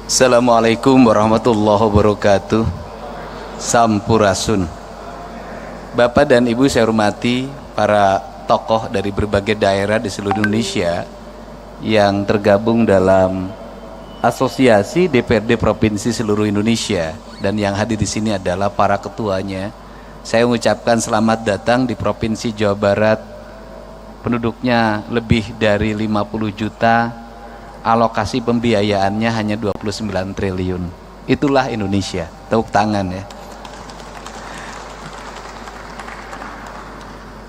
Assalamualaikum warahmatullahi wabarakatuh. Sampurasun. Bapak dan Ibu saya hormati para tokoh dari berbagai daerah di seluruh Indonesia yang tergabung dalam Asosiasi DPRD Provinsi seluruh Indonesia, dan yang hadir di sini adalah para ketuanya. Saya mengucapkan selamat datang di Provinsi Jawa Barat. Penduduknya lebih dari 50 juta. Alokasi pembiayaannya hanya 29 triliun. Itulah Indonesia. Tepuk tangan ya.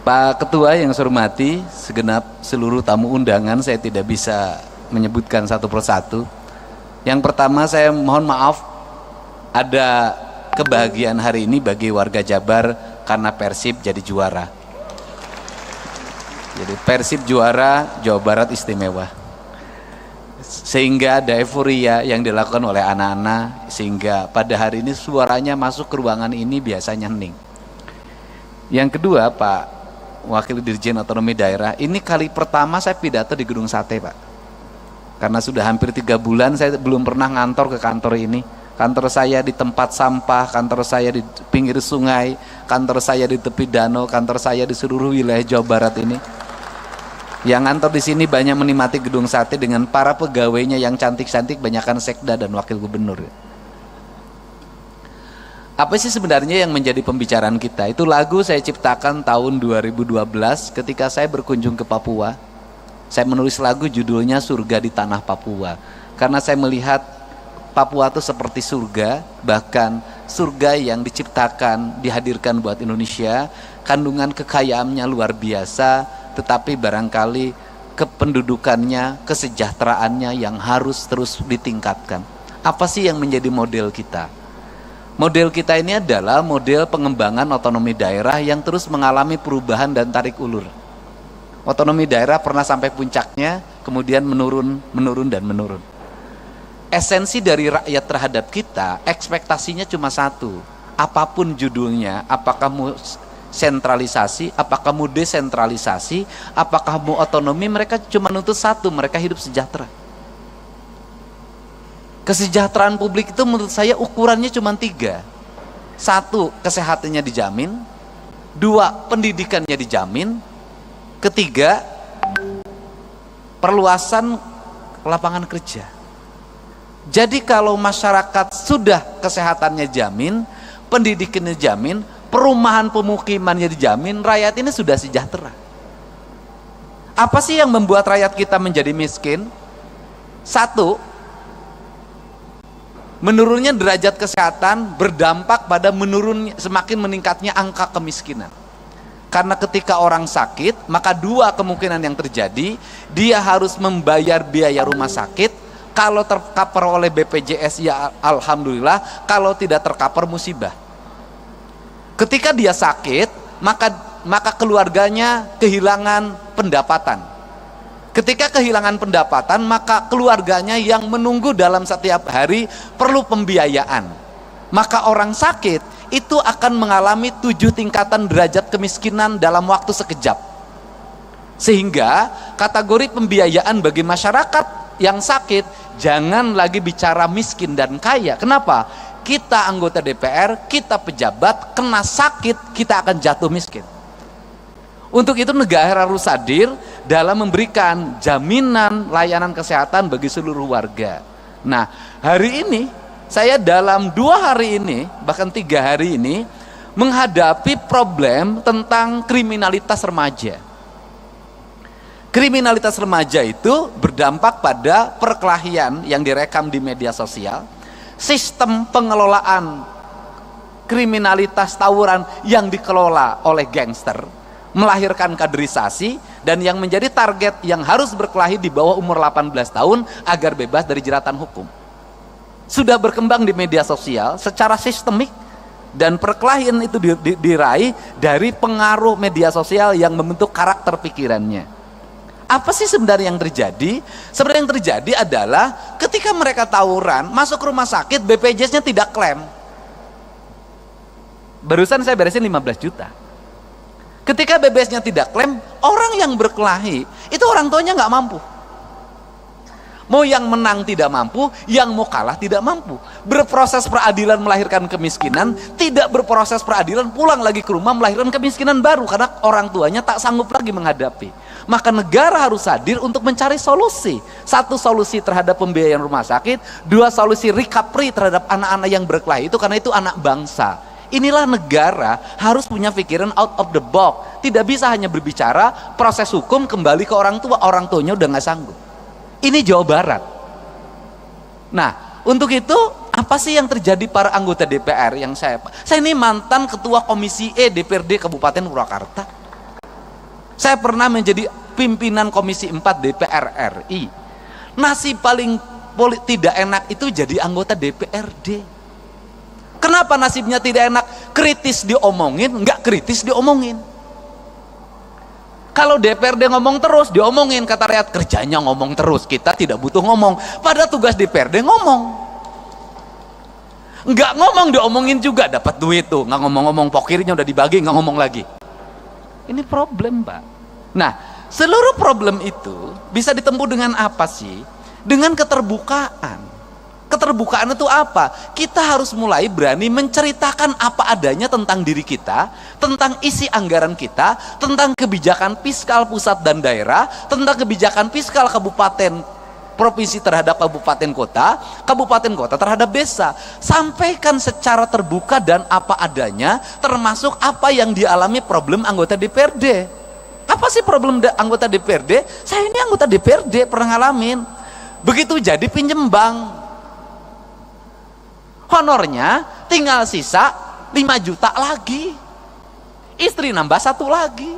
Pak Ketua yang saya hormati, segenap seluruh tamu undangan, saya tidak bisa menyebutkan satu persatu. Yang pertama saya mohon maaf, ada kebahagiaan hari ini bagi warga Jabar karena Persib jadi juara. Jadi Persib juara, Jawa Barat istimewa. Sehingga ada euforia yang dilakukan oleh anak-anak, sehingga pada hari ini suaranya masuk ke ruangan ini biasanya hening. Yang kedua, Pak Wakil Dirjen Otonomi Daerah, ini kali pertama saya pidato di Gedung Sate, Pak. Karena sudah hampir 3 bulan saya belum pernah ngantor ke kantor ini. Kantor saya di tempat sampah, kantor saya di pinggir sungai, kantor saya di tepi danau, kantor saya di seluruh wilayah Jawa Barat ini. Yang ngantor di sini banyak menikmati Gedung Sate dengan para pegawainya yang cantik-cantik, banyakkan sekda dan wakil gubernur. Apa sih sebenarnya yang menjadi pembicaraan kita? Itu lagu saya ciptakan tahun 2012 ketika saya berkunjung ke Papua. Saya menulis lagu judulnya Surga di Tanah Papua. Karena saya melihat Papua itu seperti surga, bahkan surga yang diciptakan, dihadirkan buat Indonesia. Kandungan kekayaannya luar biasa, tetapi barangkali kependudukannya, kesejahteraannya yang harus terus ditingkatkan. Apa sih yang menjadi model kita? Model kita ini adalah model pengembangan otonomi daerah yang terus mengalami perubahan dan tarik ulur. Otonomi daerah pernah sampai puncaknya, kemudian menurun, dan menurun. Esensi dari rakyat terhadap kita, ekspektasinya cuma satu. Apapun judulnya, apakah sentralisasi, apakah mau desentralisasi, apakah mau otonomi, mereka cuma nuntut satu, mereka hidup sejahtera. Kesejahteraan publik itu menurut saya ukurannya cuma 3. 1, kesehatannya dijamin. 2, pendidikannya dijamin. 3, perluasan lapangan kerja. Jadi kalau masyarakat sudah kesehatannya jamin, pendidikannya jamin, perumahan pemukimannya dijamin, rakyat ini sudah sejahtera. Apa sih yang membuat rakyat kita menjadi miskin? 1, menurunnya derajat kesehatan berdampak pada semakin meningkatnya angka kemiskinan. Karena ketika orang sakit, maka 2 kemungkinan yang terjadi, dia harus membayar biaya rumah sakit. Kalau tercover oleh BPJS ya alhamdulillah, kalau tidak tercover musibah. Ketika dia sakit, maka keluarganya kehilangan pendapatan. Ketika kehilangan pendapatan, maka keluarganya yang menunggu dalam setiap hari perlu pembiayaan. Maka orang sakit itu akan mengalami 7 tingkatan derajat kemiskinan dalam waktu sekejap. Sehingga kategori pembiayaan bagi masyarakat yang sakit, jangan lagi bicara miskin dan kaya. Kenapa? Kita anggota DPR, kita pejabat, kena sakit, kita akan jatuh miskin. Untuk itu negara harus hadir dalam memberikan jaminan layanan kesehatan bagi seluruh warga. Nah, hari ini, saya dalam 2 hari ini, bahkan 3 hari ini, menghadapi problem tentang kriminalitas remaja. Kriminalitas remaja itu berdampak pada perkelahian yang direkam di media sosial, sistem pengelolaan kriminalitas tawuran yang dikelola oleh gangster, melahirkan kaderisasi, dan yang menjadi target yang harus berkelahi di bawah umur 18 tahun agar bebas dari jeratan hukum. Sudah berkembang di media sosial secara sistemik, dan perkelahian itu diraih dari pengaruh media sosial yang membentuk karakter pikirannya. Apa sih sebenarnya yang terjadi? Sebenarnya yang terjadi adalah ketika mereka tawuran, masuk rumah sakit, BPJS-nya tidak klaim. Barusan saya beresin 15 juta. Ketika BPJS-nya tidak klaim, orang yang berkelahi, itu orang tuanya nggak mampu. Mau yang menang tidak mampu, yang mau kalah tidak mampu. Berproses peradilan melahirkan kemiskinan, tidak berproses peradilan pulang lagi ke rumah melahirkan kemiskinan baru karena orang tuanya tak sanggup lagi menghadapi. Maka negara harus hadir untuk mencari solusi. Satu, solusi terhadap pembiayaan rumah sakit. Dua, solusi recovery terhadap anak-anak yang berkelahi itu, karena itu anak bangsa. Inilah negara harus punya pikiran out of the box. Tidak bisa hanya berbicara proses hukum kembali ke orang tua, orang tuanya udah nggak sanggup. Ini Jawa Barat. Nah, untuk itu apa sih yang terjadi para anggota DPR yang saya ini mantan ketua Komisi E DPRD Kabupaten Purwakarta. Saya pernah menjadi pimpinan Komisi 4 DPR RI. Nasib paling tidak enak itu jadi anggota DPRD. Kenapa nasibnya tidak enak? Kritis diomongin, nggak kritis diomongin. Kalau DPRD ngomong terus, diomongin, kata rakyat, kerjanya ngomong terus, kita tidak butuh ngomong. Pada tugas DPRD ngomong. Nggak ngomong diomongin juga, dapat duit tuh. Nggak ngomong-ngomong, pokirnya udah dibagi, nggak ngomong lagi. Ini problem, Pak. Nah, seluruh problem itu bisa ditempuh dengan apa sih? Dengan keterbukaan. Keterbukaan itu apa? Kita harus mulai berani menceritakan apa adanya tentang diri kita, tentang isi anggaran kita, tentang kebijakan fiskal pusat dan daerah, tentang kebijakan fiskal kabupaten provinsi terhadap kabupaten kota terhadap desa. Sampaikan secara terbuka dan apa adanya, termasuk apa yang dialami problem anggota DPRD. Apa sih problem anggota DPRD? Saya ini anggota DPRD, pernah ngalamin. Begitu jadi pinjem bank, honornya tinggal sisa 5 juta lagi, istri nambah 1 lagi.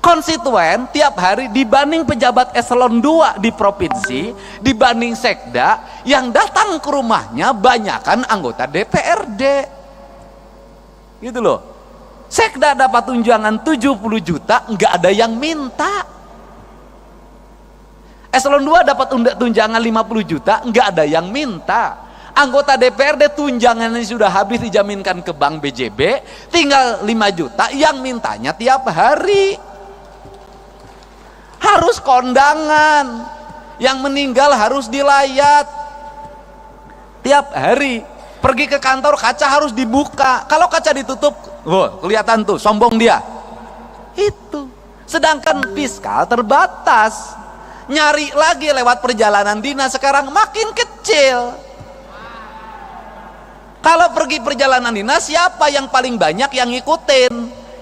Konstituen tiap hari dibanding pejabat eselon 2 di provinsi, dibanding sekda, yang datang ke rumahnya banyakan anggota DPRD. Gitu loh. Sekda dapat tunjangan 70 juta, nggak ada yang minta. Eselon 2 dapat tunjangan 50 juta, nggak ada yang minta. Anggota DPRD tunjangannya sudah habis dijaminkan ke Bank BJB, tinggal 5 juta, yang mintanya tiap hari. Harus kondangan, yang meninggal harus dilayat tiap hari. Pergi ke kantor, kaca harus dibuka. Kalau kaca ditutup, kelihatan tuh, sombong dia. Itu. Sedangkan fiskal terbatas. Nyari lagi lewat perjalanan dinas sekarang makin kecil. Kalau pergi perjalanan dinas, siapa yang paling banyak yang ngikutin?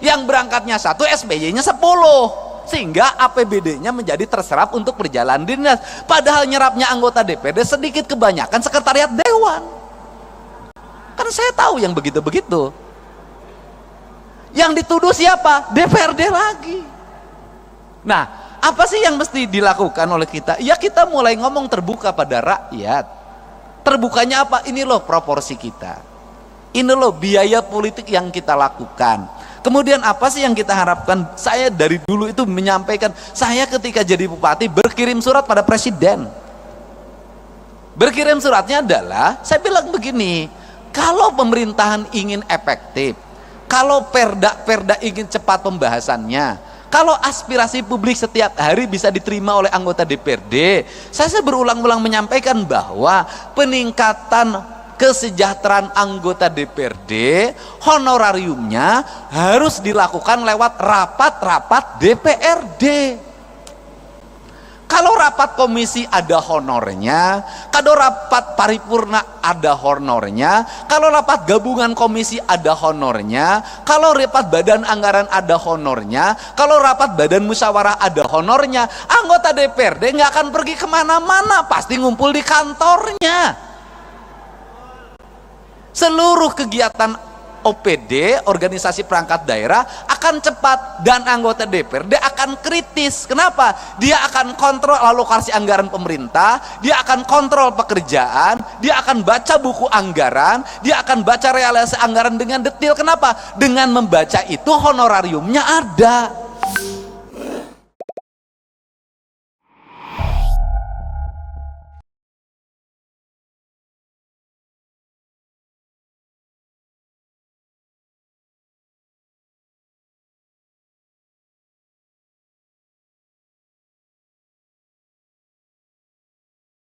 Yang berangkatnya 1, SBY-nya 10, sehingga APBD-nya menjadi terserap untuk perjalanan dinas. Padahal nyerapnya anggota DPRD sedikit, kebanyakan sekretariat dewan. Kan saya tahu yang begitu-begitu. Yang dituduh siapa? DPRD lagi. Nah, apa sih yang mesti dilakukan oleh kita? Ya, kita mulai ngomong terbuka pada rakyat. Terbukanya apa? Ini loh proporsi kita. Ini loh biaya politik yang kita lakukan. Kemudian apa sih yang kita harapkan? Saya dari dulu itu menyampaikan, saya ketika jadi bupati berkirim surat pada presiden. Berkirim suratnya adalah, saya bilang begini, kalau pemerintahan ingin efektif, kalau perda ingin cepat pembahasannya, kalau aspirasi publik setiap hari bisa diterima oleh anggota DPRD, saya berulang-ulang menyampaikan bahwa peningkatan kesejahteraan anggota DPRD, honorariumnya harus dilakukan lewat rapat-rapat DPRD. Kalau rapat komisi ada honornya, kalau rapat paripurna ada honornya, kalau rapat gabungan komisi ada honornya, kalau rapat badan anggaran ada honornya, kalau rapat badan musyawarah ada honornya, anggota DPRD nggak akan pergi kemana-mana, pasti ngumpul di kantornya. Seluruh kegiatan OPD, organisasi perangkat daerah, akan cepat, dan anggota DPRD akan kritis. Kenapa? Dia akan kontrol alokasi anggaran pemerintah, dia akan kontrol pekerjaan, dia akan baca buku anggaran, dia akan baca realisasi anggaran dengan detail. Kenapa? Dengan membaca itu honorariumnya ada.